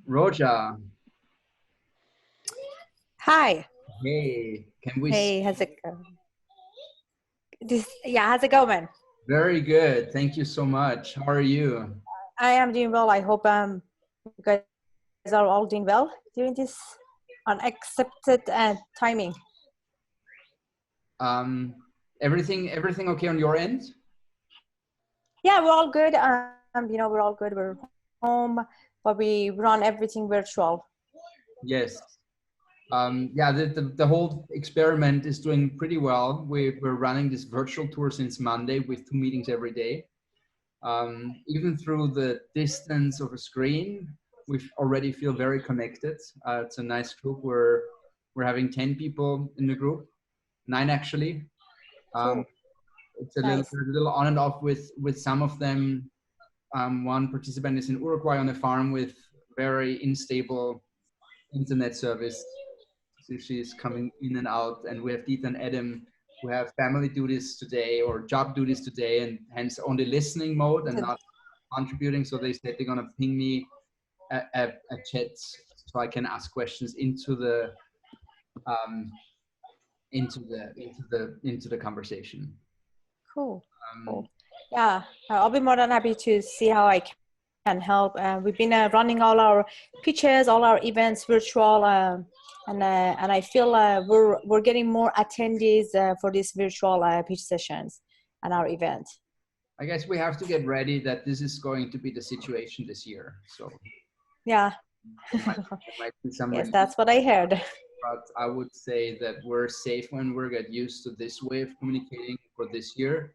Roja, Hi. hey, can we Hey, how's it going? How's it going? Very good. Thank you so much. How are you? I am doing well. I hope you guys are all doing well during this unaccepted timing. Um, everything okay on your end? Yeah, we're all good. We're all good. We're home, but we run everything virtual. Yes. Yeah, the whole experiment is doing pretty well. We're running this virtual tour since Monday with 2 meetings every day. Even through the distance of a screen, we already feel very connected. It's a nice group. We're having 10 people in the group, 9 actually. Um, Cool. it's a Nice. little on and off with some of them. One participant is in Uruguay on a farm with very unstable internet service. So she's coming in and out, and we have Deetha and Adam who have family duties today or job duties today, and hence only listening mode and So, not contributing. So they said they're gonna ping me a chat so I can ask questions um, into the conversation. cool. Um, Cool. Yeah, I'll be more than happy to see how I can help. We've been running all our pitches, all our events virtual, and I feel we're getting more attendees for these virtual pitch sessions and our event. I guess we have to get ready that this is going to be the situation this year. So Yeah, there might be some yes, relief, that's what I heard. but I would say that we're safe when we get used to this way of communicating for this year.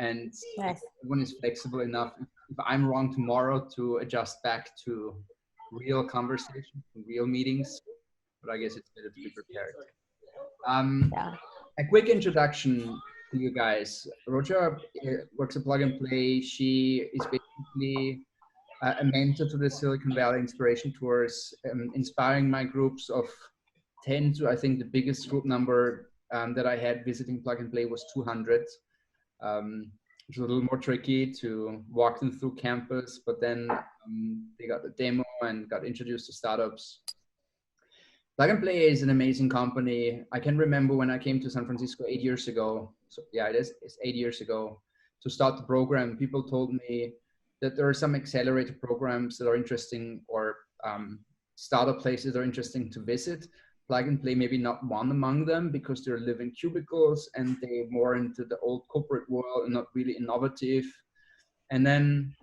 And if Nice. everyone is flexible enough, if I'm wrong tomorrow, to adjust back to real conversation, real meetings, but I guess it's better to be prepared. Um, Yeah. a quick introduction to you guys. Roja works at Plug and Play. She is basically a mentor to the Silicon Valley Inspiration Tours, inspiring my groups of 10 to, I think the biggest group number that I had visiting Plug and Play was 200. It was a little more tricky to walk them through campus, but then they got the demo and got introduced to startups. Plug and Play is an amazing company. I can remember when I came to San Francisco 8 years ago. So yeah, it's 8 years ago to start the program. People told me that there are some accelerator programs that are interesting, or startup places that are interesting to visit. Plug and Play maybe not one among them because they're living cubicles and they're more into the old corporate world and not really innovative. And then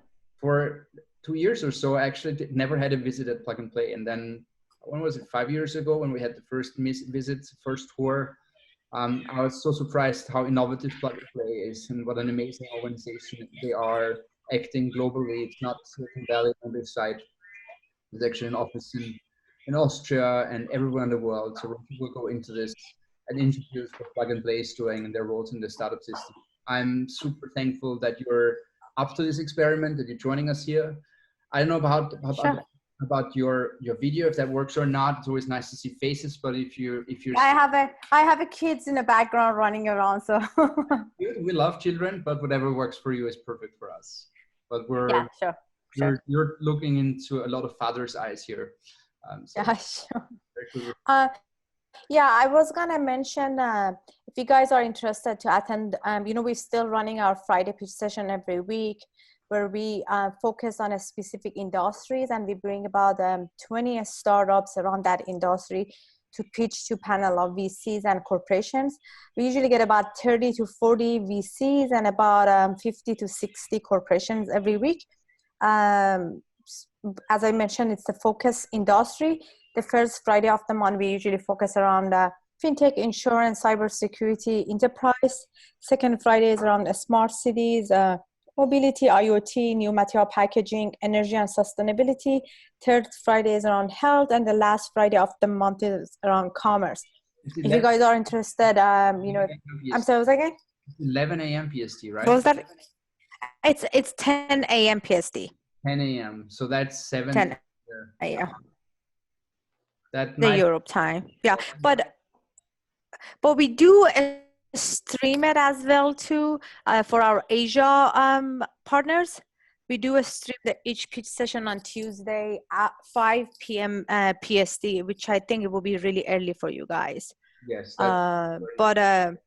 for 2 years or so, I actually never had a visit at Plug and Play. And then when was it, 5 years ago when we had the first visit, first tour, I was so surprised how innovative Plug and Play is and what an amazing organization they are, acting globally. It's not Silicon Valley on this side. There's actually an office in Austria and everywhere in the world. So we'll go into this and introduce what Plug and Play is doing and their roles in the startup system. I'm super thankful that you're up to this experiment, that you're joining us here. I don't know Sure. about your video, if that works or not. It's always nice to see faces, but if you're I have a kids in the background running around, so we love children, but whatever works for you is perfect for us. But yeah, sure, sure. you're looking into a lot of father's eyes here. So Yeah, sure. very good. Uh, Yeah, I was gonna mention if you guys are interested to attend, we're still running our Friday pitch session every week where we focus on a specific industries and we bring about 20 startups around that industry to pitch to panel of VCs and corporations. We usually get about 30 to 40 VCs and about 50 to 60 corporations every week. Um, as I mentioned, it's the focus industry. The first Friday of the month, we usually focus around fintech, insurance, cybersecurity, enterprise. Second Friday is around smart cities, mobility, IoT, new material packaging, energy and sustainability. Third Friday is around health, and the last Friday of the month is around commerce. It's If you 11 guys are interested, I'm PST. sorry, was that again? 11 a.m. PST, What right? was that? It's 10 a.m. PST. 10 a.m. So that's 7 10 here. a.m. That The might. Europe time. Yeah, but we do stream it as well too for our Asia partners. We do a stream each pitch session on Tuesday at 5 p.m. PST, which I think it will be really early for you guys. Yes, that's But it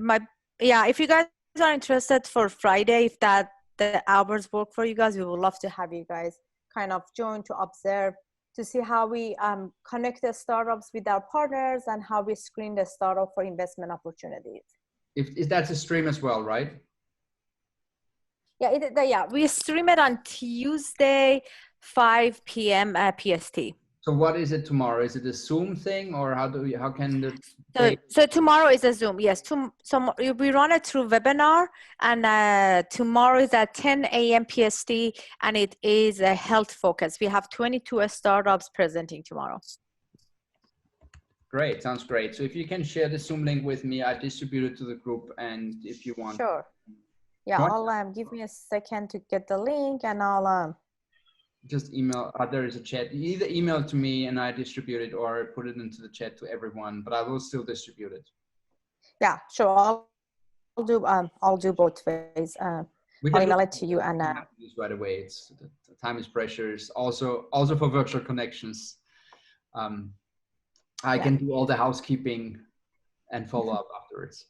might, yeah, if you guys are interested for Friday, if the hours work for you guys, we would love to have you guys kind of join to observe, to see how we connect the startups with our partners and how we screen the startup for investment opportunities. If that's a stream as well, right? Yeah, yeah, we stream it on Tuesday, 5 p.m. PST. So what is it tomorrow? Is it a Zoom thing, or how can the So tomorrow is a Zoom, yes. So we run it through webinar, and tomorrow is at 10 a.m. PST, and it is a health focus. We have 22 startups presenting tomorrow. Great, sounds great. So if you can share the Zoom link with me, I distribute it to the group, and if you want. Sure. Yeah, I'll give me a second to get the link, and I'll just email. There is a chat. You either email it to me and I distribute it, or put it into the chat to everyone. But I will still distribute it. Yeah, sure. I'll do both ways. I'll email it to you, and right away. It's the time is precious. Also for virtual connections. I can do all the housekeeping and follow up afterwards.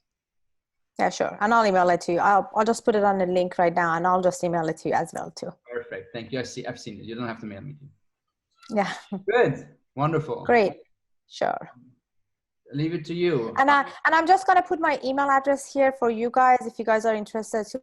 Yeah, sure. And I'll email it to you. I'll just put it on the link right now, and I'll just email it to you as well too. Perfect. Thank you. I've seen it. You don't have to mail me. Yeah. Good. Wonderful. Great. Sure. Leave it to you. And I'm just going to put my email address here for you guys. If you guys are interested to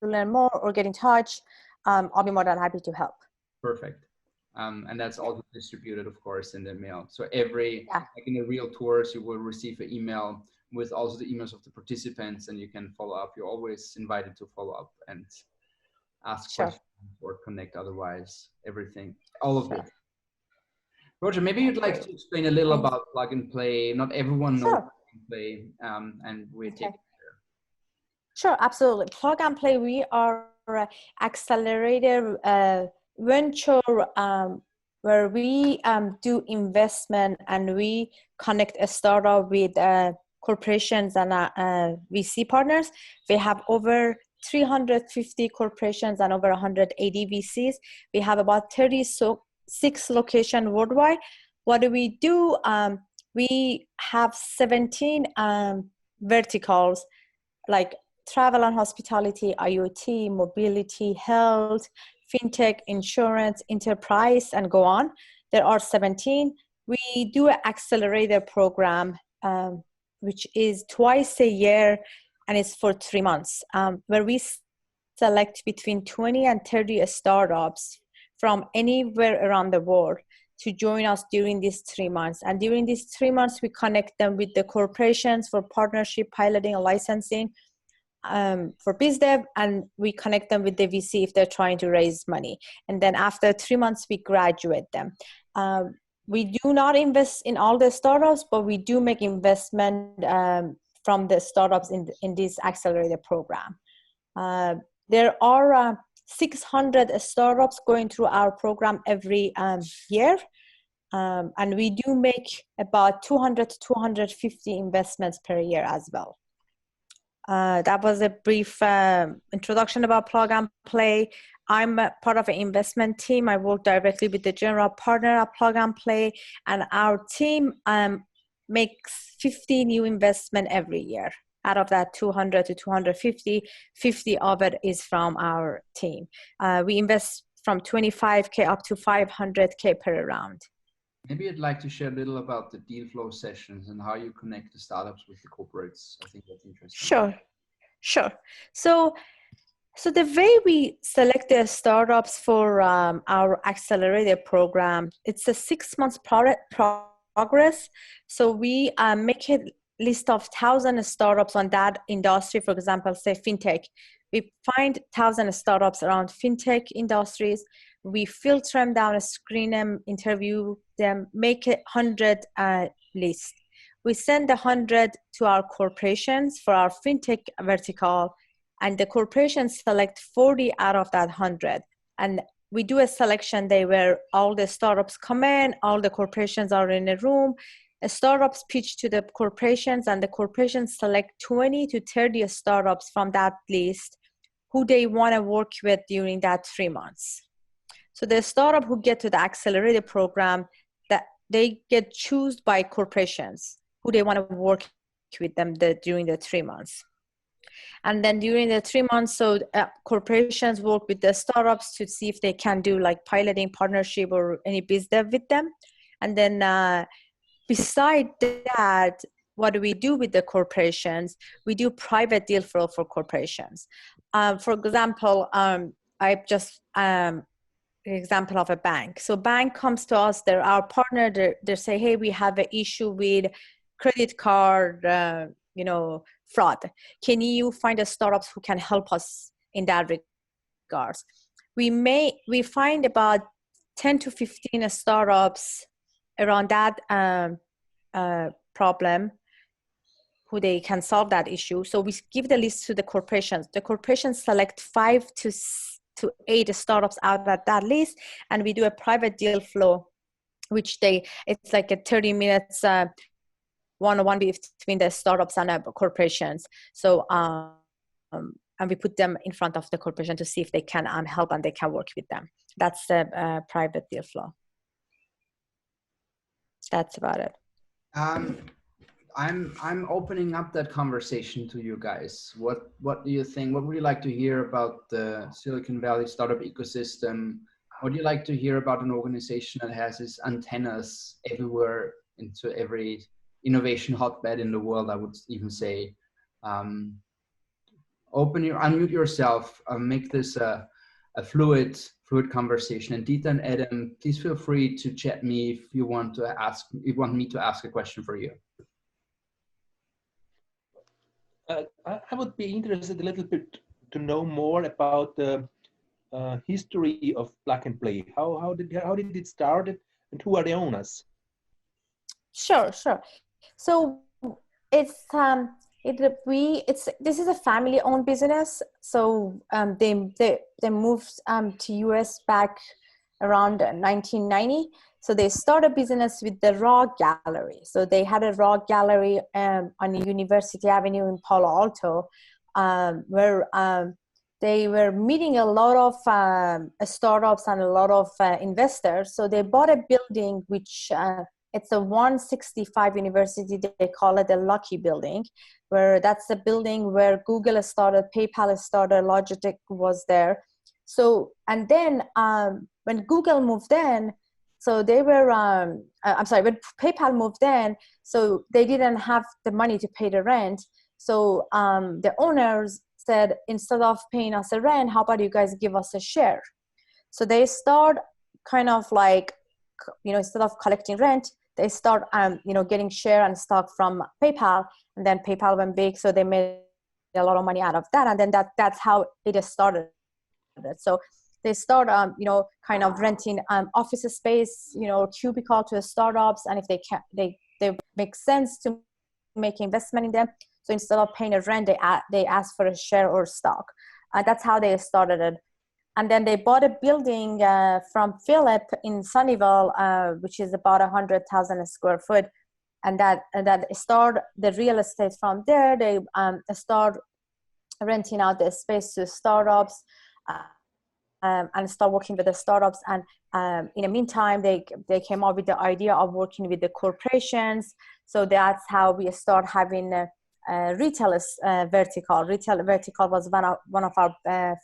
learn more or get in touch, I'll be more than happy to help. Perfect. And that's also distributed, of course, in the mail. So like in the real tours, you will receive an email with also the emails of the participants, and you can follow up. You're always invited to follow up and ask questions or connect otherwise, everything, all of it. Roja, maybe you'd like to explain a little about plug and play. Not everyone knows plug and play, and we take it there. Sure, absolutely. Plug and play, we are an accelerator venture where we do investment, and we connect a startup with corporations and VC partners. We have over 350 corporations and over 180 VCs. We have about 36 locations worldwide. What do? We have 17 verticals, like travel and hospitality, IoT, mobility, health, fintech, insurance, enterprise, and go on. There are 17. We do an accelerator program, which is twice a year, and it's for 3 months, where we select between 20 and 30 startups from anywhere around the world to join us during these 3 months. And during these 3 months, we connect them with the corporations for partnership, piloting, and licensing, for biz dev, and we connect them with the VC if they're trying to raise money. And then after 3 months, we graduate them. We do not invest in all the startups, but we do make investment from the startups in this accelerator program. There are 600 startups going through our program every year. And we do make about 200 to 250 investments per year as well. That was a brief introduction about Plug and Play. I'm part of an investment team. I work directly with the general partner at Plug and Play, and our team makes 50 new investment every year. Out of that 200 to 250, 50 of it is from our team. We invest from 25K up to 500K per round. Maybe you'd like to share a little about the deal flow sessions and how you connect the startups with the corporates. I think that's interesting. Sure. So the way we select the startups for our accelerator program, it's a 6 months progress. So we make a list of 1,000 startups on that industry. For example, say fintech. We find 1,000 startups around fintech industries. We filter them down, screen them, interview them, make 100 list. We send 100 to our corporations for our fintech vertical, and the corporations select 40 out of that 100. And we do a selection day where all the startups come in, all the corporations are in a room. Startups pitch to the corporations, and the corporations select 20 to 30 startups from that list who they want to work with during that 3 months. So the startup who get to the accelerator program, that they get chosen by corporations who they want to work with them during the 3 months. And then during the 3 months, so corporations work with the startups to see if they can do like piloting, partnership, or any biz dev with them. And then beside that, what do we do with the corporations? We do private deal flow for corporations. For example, I just example of a bank. So bank comes to us, they're our partner, they say, hey, we have an issue with credit card, fraud. Can you find a startups who can help us in that regards? We find about 10 to 15 startups around that problem who they can solve that issue. So we give the list to the corporations. The corporations select 5 to 8 startups out of that list, and we do a private deal flow, which it's like a 30 minutes one-on-one between the startups and corporations. So and we put them in front of the corporation to see if they can help and they can work with them. That's the private deal flow. That's about it. I'm opening up that conversation to you guys. What do you think? What would you like to hear about the Silicon Valley startup ecosystem? What do you like to hear about an organization that has its antennas everywhere into every innovation hotbed in the world? I would even say, unmute yourself, make this a fluid conversation. And Dita and Adam, please feel free to chat me if you want me to ask a question for you. I would be interested a little bit to know more about the history of Plug and Play. How did it start, and who are the owners? Sure. So this is a family-owned business. So they moved to US back around 1990. So they started a business with the Raw Gallery. So they had a Raw Gallery on University Avenue in Palo Alto, where they were meeting a lot of startups and a lot of investors. So they bought a building, which it's a 165 University. They call it the Lucky Building, where that's the building where Google started, PayPal started, Logitech was there. So, and then when Google moved in, so they were, when PayPal moved in, so they didn't have the money to pay the rent. So the owners said, instead of paying us a rent, how about you guys give us a share? So they start kind of like, instead of collecting rent, they start, getting share and stock from PayPal, and then PayPal went big. So they made a lot of money out of that. And then that's how it started. So they start, kind of renting office space, cubicle to startups. And if they can, they make sense to make investment in them. So instead of paying a rent, they ask for a share or stock. That's how they started it. And then they bought a building from Philip in Sunnyvale, which is about 100,000 square foot. And that started the real estate from there. They start renting out the space to startups and start working with the startups. And in the meantime, they came up with the idea of working with the corporations. So that's how we start having a retail vertical. Retail vertical was one of our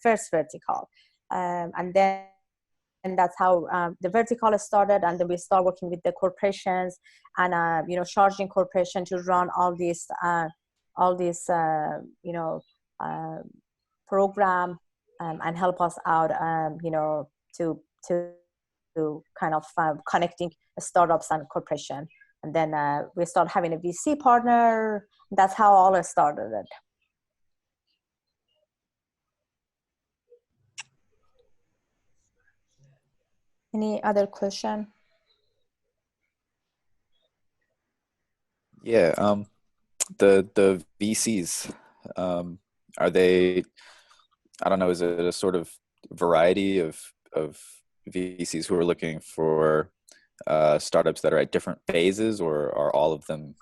first vertical. And that's how the vertical started. And then we start working with the corporations and, charging corporation to run all these program and help us out, to kind of connecting startups and corporation. And then we start having a VC partner. That's how all it started. Any other question? Yeah, the VCs, are they, I don't know, is it a sort of variety of VCs who are looking for startups that are at different phases, or are all of them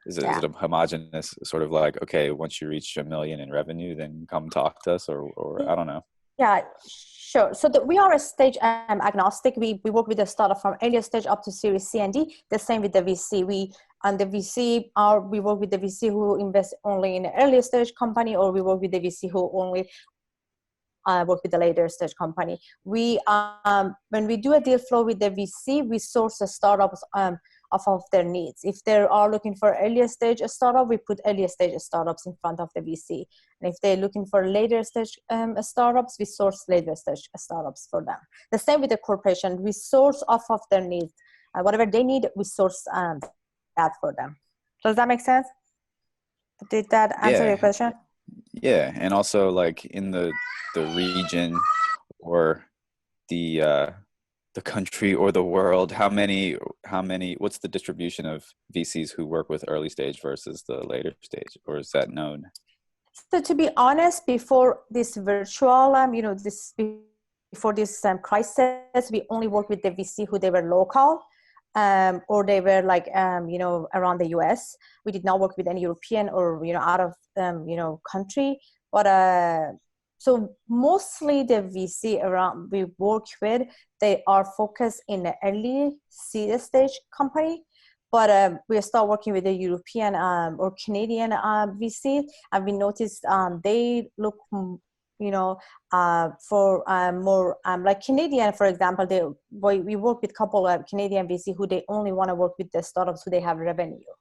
Is it a homogeneous sort of like, okay, once you reach 1 million in revenue, then come talk to us, or I don't know. Yeah, sure. So we are a stage agnostic. We work with the startup from earlier stage up to Series C and D. The same with the VC. We work with the VC who invest only in the earlier stage company, or we work with the VC who only work with the later stage company. We when we do a deal flow with the VC, we source the startups off of their needs. If they are looking for earlier stage startup, we put earlier stage startups in front of the VC. And if they're looking for later stage startups, we source later stage startups for them. The same with the corporation. We source off of their needs. Whatever they need, we source that for them. Does that make sense? Did that answer your question? Yeah, and also like in the region or the country or the world, how many what's the distribution of VCs who work with early stage versus the later stage, or is that known? So to be honest, before this virtual before this crisis, we only worked with the VC who they were local or they were like around the US. We did not work with any European or out of country, but so mostly the VC around we work with, they are focused in the early seed stage company, but we start working with the European or Canadian VC, and we noticed they look, for more like Canadian, for example. We work with a couple of Canadian VC who they only want to work with the startups who they have revenue.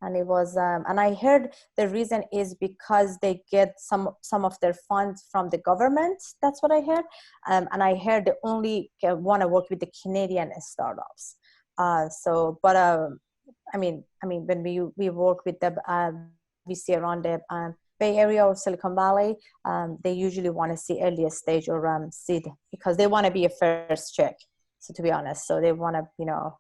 And it was, and I heard the reason is because they get some of their funds from the government. That's what I heard. And I heard they only want to work with the Canadian startups. I mean, when we work with the VC around the Bay Area or Silicon Valley, they usually want to see earlier stage or seed because they want to be a first check. So to be honest, so they want to,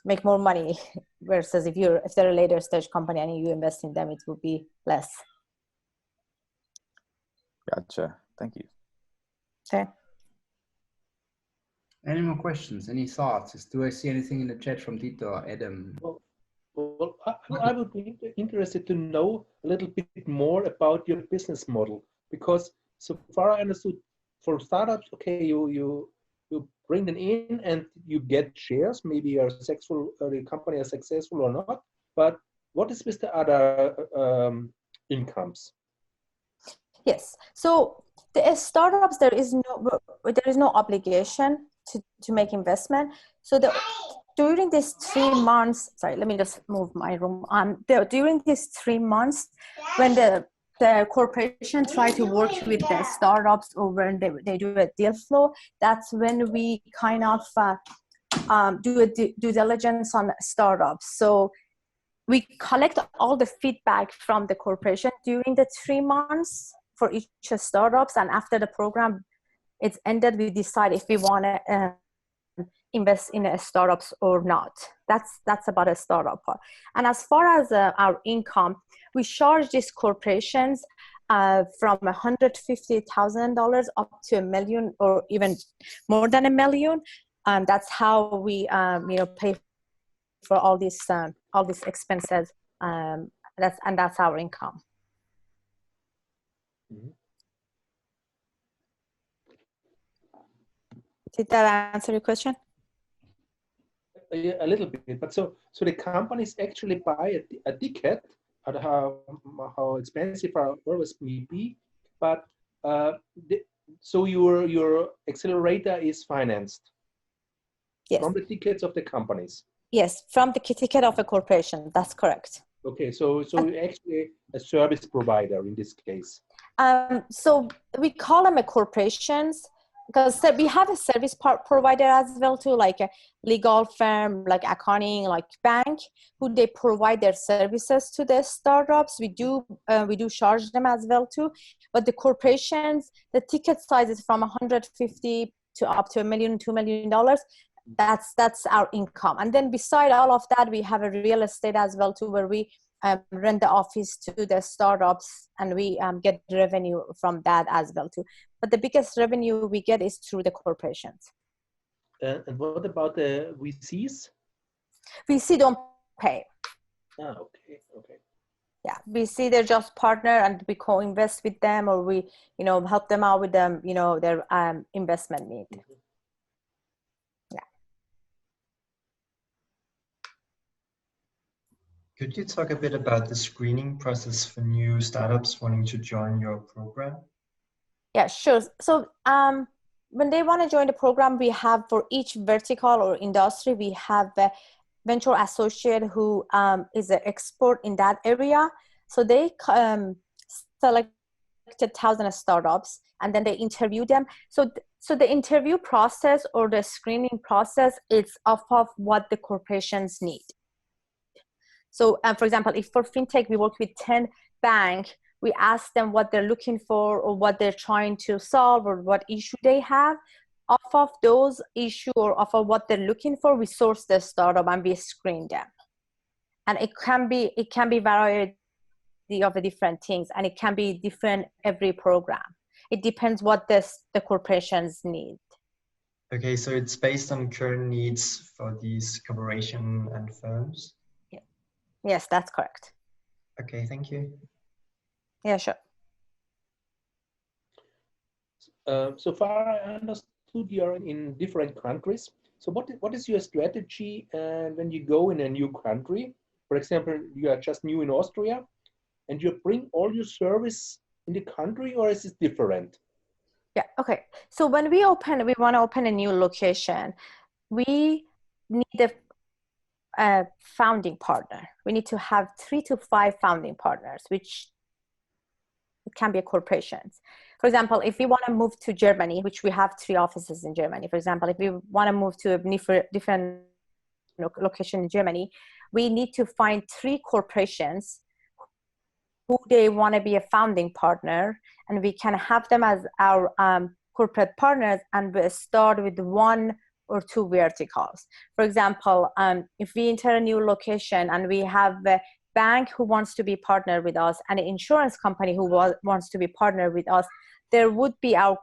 make more money versus if they're a later stage company and you invest in them, it will be less. Gotcha. Thank you. Okay. Any more questions? Any thoughts? Do I see anything in the chat from Tito or Adam? Well, I would be interested to know a little bit more about your business model, because so far I understood for startups, okay, you bring them in and you get shares. Maybe you're successful, or the company is successful or not. But what is with the other incomes? Yes. So the startups, there is no obligation to make investment. So during these 3 months, sorry, let me just move my room. During these 3 months, when the corporation try to work with the startups or when they do a deal flow, that's when we kind of do a due diligence on startups. So we collect all the feedback from the corporation during the 3 months for each startups, and after the program it's ended, we decide if we want to invest in a startups or not. That's about a startup part. And as far as our income, we charge these corporations from $150,000 up to $1 million or even more than $1 million. That's how we pay for all these expenses. That's our income. Mm-hmm. Did that answer your question? A little bit, but so the companies actually buy a ticket at how expensive or always may be, but so your accelerator is financed. Yes. From the tickets of the companies. Yes, from the ticket of a corporation. That's correct. Okay, so you're actually a service provider in this case. So we call them a corporations because we have a service provider as well too, like a legal firm, like accounting, like bank, who they provide their services to the startups. We do charge them as well too, but the corporations, the ticket size is from 150 to up to $1 million, $2 million. That's our income. And then beside all of that, we have a real estate as well too, where we rent the office to the startups and we get revenue from that as well too. But the biggest revenue we get is through the corporations. And what about the VCs? VC don't pay. Okay, okay. Yeah, we see they're just partner and we co-invest with them, or we, help them out with them, their investment need. Mhm. Yeah. Could you talk a bit about the screening process for new startups wanting to join your program? Yeah, sure. So when they want to join the program, we have for each vertical or industry, we have a venture associate who is an expert in that area. So they selected 1,000 startups and then they interview them. So the interview process or the screening process is off of what the corporations need. So for example, if for fintech, we work with 10 banks, we ask them what they're looking for or what they're trying to solve or what issue they have. Off of those issues or off of what they're looking for, we source the startup and we screen them. And it can be variety of the different things, and it can be different every program. It depends what the corporations need. Okay, so it's based on current needs for these corporation and firms? Yeah. Yes, that's correct. Okay, thank you. Yeah, sure. So far, I understood you're in different countries. So what is your strategy when you go in a new country? For example, you are just new in Austria, and you bring all your service in the country, or is it different? Yeah, okay. So when we want to open a new location, we need a founding partner. We need to have 3 to 5 founding partners, which it can be corporations. For example, if we want to move to Germany, which we have 3 offices in Germany, for example, if we want to move to a different location in Germany, we need to find 3 corporations who they want to be a founding partner, and we can have them as our corporate partners, and we start with 1 or 2 verticals. For example, if we enter a new location and we have a bank who wants to be partnered with us and an insurance company who wants to be partnered with us, there would be our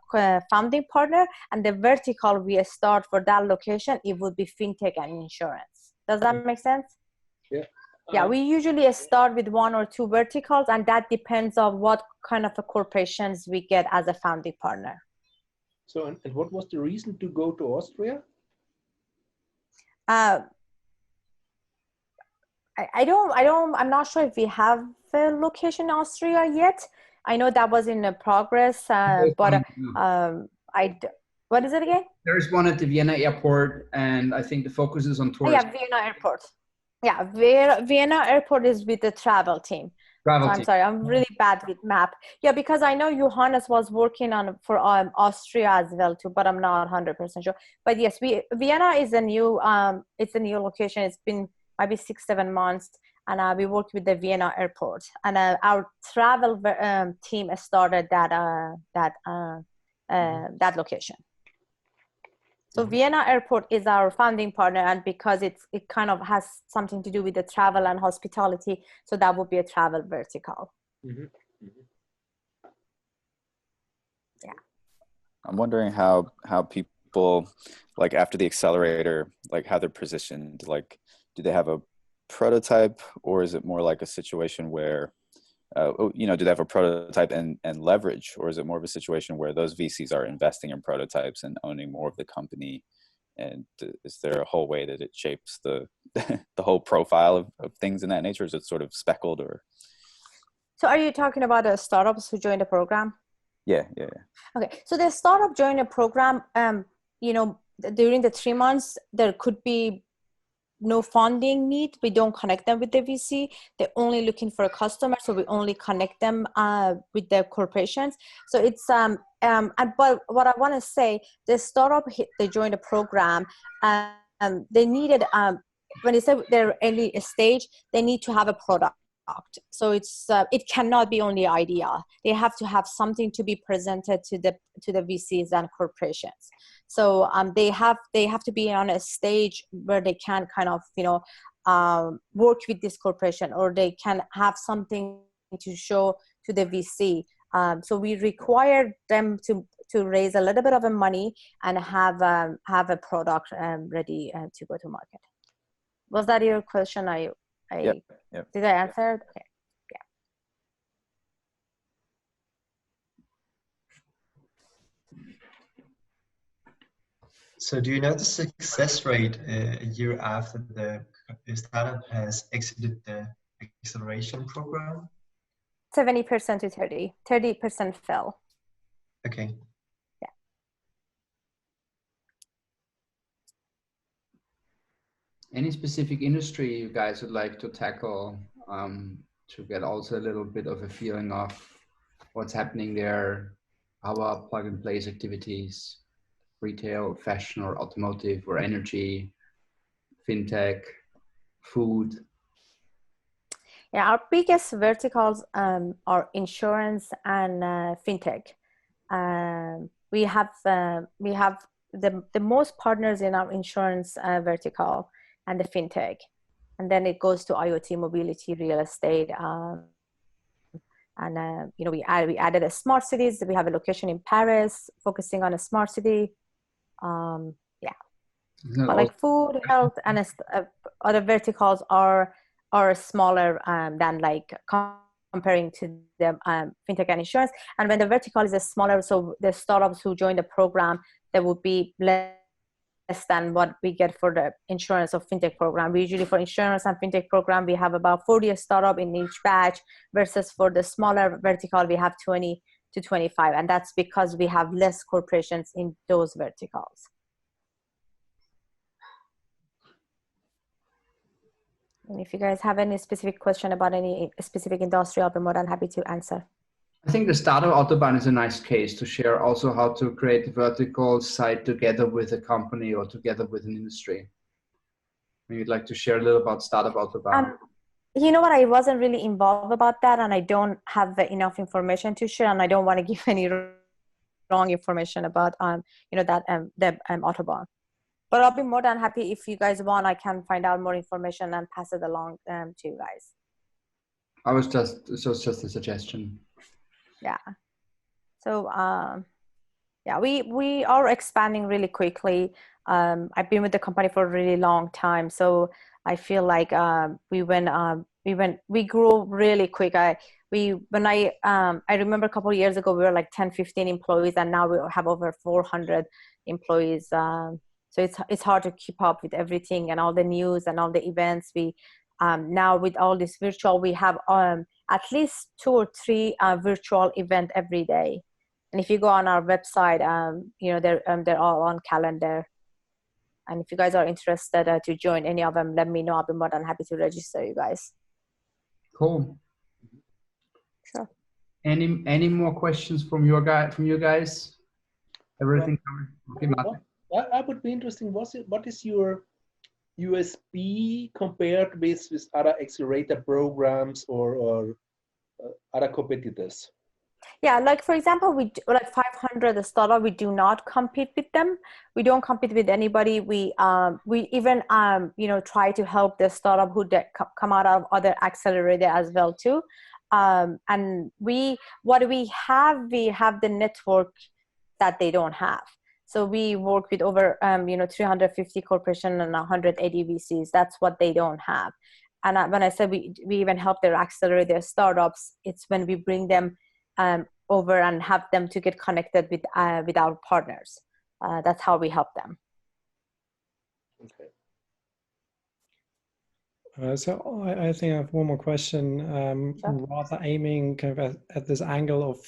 founding partner, and the vertical we start for that location, it would be fintech and insurance. Does that make sense? Yeah. Yeah, we usually start with 1 or 2 verticals, and that depends on what kind of a corporations we get as a founding partner. So, and what was the reason to go to Austria? I'm not sure if we have a location in Austria yet. I know that was in progress, but what is it again? There is one at the Vienna airport, and I think the focus is on tourists. Yeah, Vienna airport. Yeah, Vienna airport is with the travel team. I'm sorry, I'm really bad with map. Yeah, because I know Johannes was working for Austria as well too, but I'm not 100% sure. But yes, Vienna is a new location. It's been maybe 6-7 months, and we worked with the Vienna airport, and our travel team started that location. So Vienna airport is our founding partner, and because it kind of has something to do with the travel and hospitality, so that would be a travel vertical. Mm-hmm. Mm-hmm. Yeah. I'm wondering how people, like after the accelerator, like how they're positioned. Like, do they have a prototype, or is it more like a situation where, do they have a prototype and leverage, or is it more of a situation where those VCs are investing in prototypes and owning more of the company? And is there a whole way that it shapes the the whole profile of things in that nature? Is it sort of speckled, or? So are you talking about the startups who joined the program? Yeah. Okay, so the startup joined the program, during the 3 months, there could be no funding need. We don't connect them with the VC. They're only looking for a customer, so we only connect them with the corporations. So it's but what I want to say, the startup they joined the program, they needed when they say they're early stage, they need to have a product. So it cannot be only idea. They have to have something to be presented to the VCs and corporations. So they have to be on a stage where they can kind of work with this corporation, or they can have something to show to the VC. So we require them to raise a little bit of money and have a product ready to go to market. Was that your question? I Yep. Did I answer? Okay. So do you know the success rate a year after the startup has exited the acceleration program? 70% to 30. 30% fell. Okay. Any specific industry you guys would like to tackle to get also a little bit of a feeling of what's happening there, our plug and place activities, retail, fashion, or automotive, or energy, fintech, food? Yeah, our biggest verticals are insurance and fintech. We have the most partners in our insurance vertical and the fintech, and then it goes to IoT, mobility, real estate, and you know, we added a smart cities. We have a location in Paris focusing on a smart city. But like food, health, and other verticals are smaller than like comparing to the fintech and insurance. And when the vertical is smaller, so the startups who join the program, there would be less than what we get for the insurance or fintech program. We usually, for insurance and fintech program, we have about 40 startup in each batch, versus for the smaller vertical, we have 20 to 25. And that's because we have less corporations in those verticals. And if you guys have any specific question about any specific industry, I'll be more than happy to answer. I think the startup Autobahn is a nice case to share also how to create a vertical site together with a company or together with an industry. Maybe you'd like to share a little about startup Autobahn. You know what, I wasn't really involved about that, and I don't have enough information to share, and I don't want to give any wrong information about you know, that the Autobahn. But I'll be more than happy if you guys want. I can find out more information and pass it along to you guys. It was just a suggestion. Yeah. So yeah, we are expanding really quickly. I've been with the company for a really long time, so I feel like we grew really quick. I remember a couple of years ago we were like 10, 15 employees, and now we have over 400 employees. So it's hard to keep up with everything and all the news and all the events. We now with all this virtual, we have at least 2 or 3 virtual event every day. And if you go on our website, you know, they're all on calendar. And if you guys are interested to join any of them, let me know. I'll be more than happy to register you guys. Cool. Sure. Any more questions from you guys? Everything covered? Okay, Martin. I would be interesting. What is your USP compared with other accelerator programs or other competitors? Yeah, like for example, we do, like 500 startup, we do not compete with them. We don't compete with anybody. We even you know, try to help the startup who come out of other accelerator as well too. And we have the network that they don't have. So we work with over you know, 350 corporations and 180 VCs. That's what they don't have. And when I said we even help their accelerator startups, it's when we bring them over and have them to get connected with our partners. That's how we help them. Okay. So I think I have one more question, Sure. rather aiming kind of at this angle of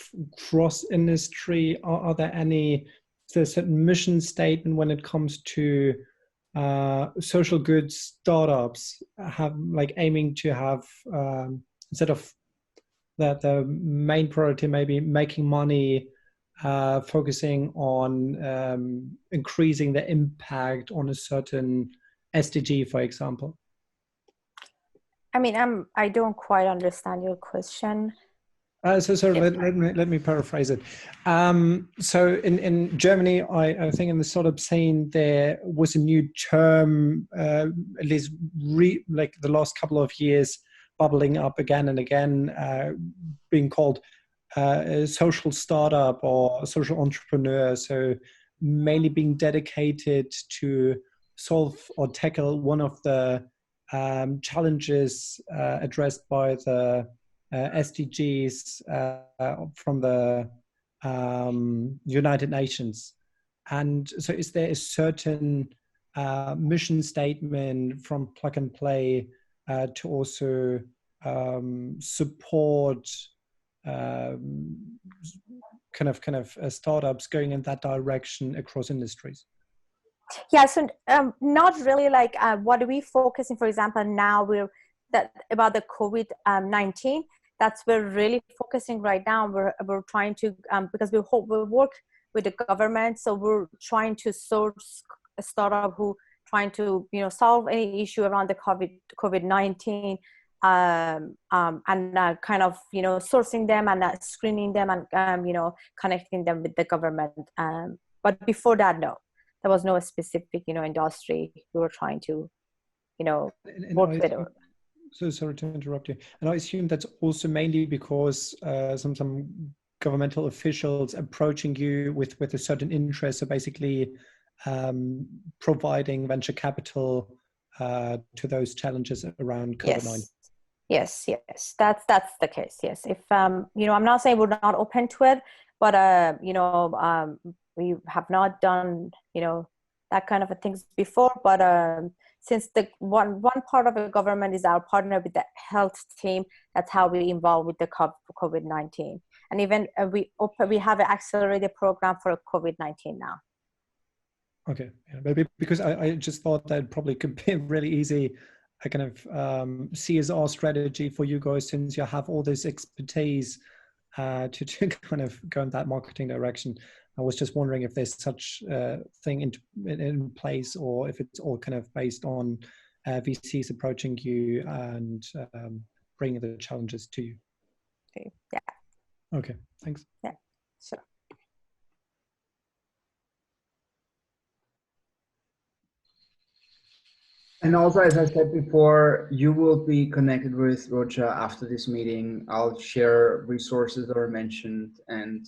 cross-industry. Are there any, is there a certain mission statement when it comes to social goods startups have like aiming to have, instead of that the main priority maybe making money, focusing on increasing the impact on a certain SDG, for example? I mean, I don't quite understand your question. So let me paraphrase it. So in Germany, I think in the startup scene, there was a new term, at least like the last couple of years, bubbling up again and again, being called a social startup or social entrepreneur. So mainly being dedicated to solve or tackle one of the challenges addressed by the SDGs from the United Nations. And so is there a certain mission statement from Plug and Play to also support kind of startups going in that direction across industries? Yeah, so not really like what are we focusing, for example, now about the COVID-19, that's we're really focusing right now. We're trying to, because we work with the government, so we're trying to source a startup who trying to, solve any issue around the COVID-19, and kind of, sourcing them and screening them and, connecting them with the government. But before that, no, there was no specific, industry we were trying to, work with. So sorry to interrupt you. And I assume that's also mainly because some governmental officials approaching you with a certain interest, so basically providing venture capital to those challenges around COVID-19. Yes, that's the case. Yes, if I'm not saying we're not open to it, but we have not done that kind of things before. But since the one part of the government is our partner with the health team, that's how we involve with the COVID-19. And even we have an accelerator program for COVID-19 now. Okay, yeah, maybe because I just thought that probably could be really easy, a kind of CSR strategy for you guys, since you have all this expertise to kind of go in that marketing direction. I was just wondering if there's such a thing in place, or if it's all kind of based on VCs approaching you and bringing the challenges to you. Okay. Yeah. Okay, thanks. Yeah, sure. And also, as I said before, you will be connected with Roja after this meeting. I'll share resources that were mentioned, and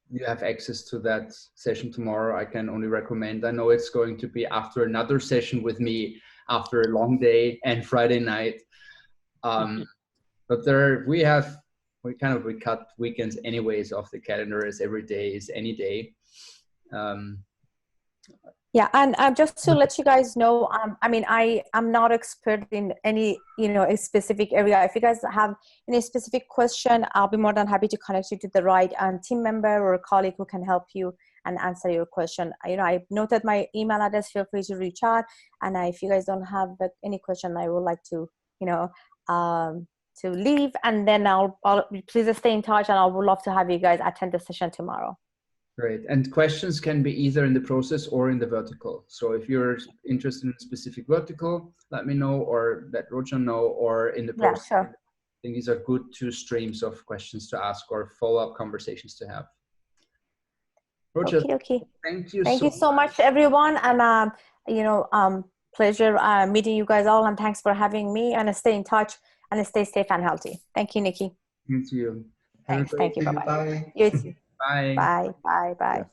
you have access to that session tomorrow. I can only recommend. I know it's going to be after another session with me after a long day and Friday night. But we cut weekends anyways off the calendar, as every day is any day. Yeah, and just to let you guys know, I'm not expert in any, a specific area. If you guys have any specific question, I'll be more than happy to connect you to the right team member or a colleague who can help you and answer your question. I noted my email address. Feel free to reach out. And if you guys don't have any question, I would like to, to leave. And then I'll please stay in touch, and I would love to have you guys attend the session tomorrow. Great. And questions can be either in the process or in the vertical. So if you're interested in a specific vertical, let me know, or let Roja know, or in the process. Yeah, sure. I think these are good two streams of questions to ask or follow-up conversations to have. Roja, okay. Thank you so much, everyone. And, pleasure meeting you guys all. And thanks for having me, and stay in touch and stay safe and healthy. Thank you, Nikki. Thank you. Thanks. Thank you. Bye-bye. Bye. You too. Bye. Bye.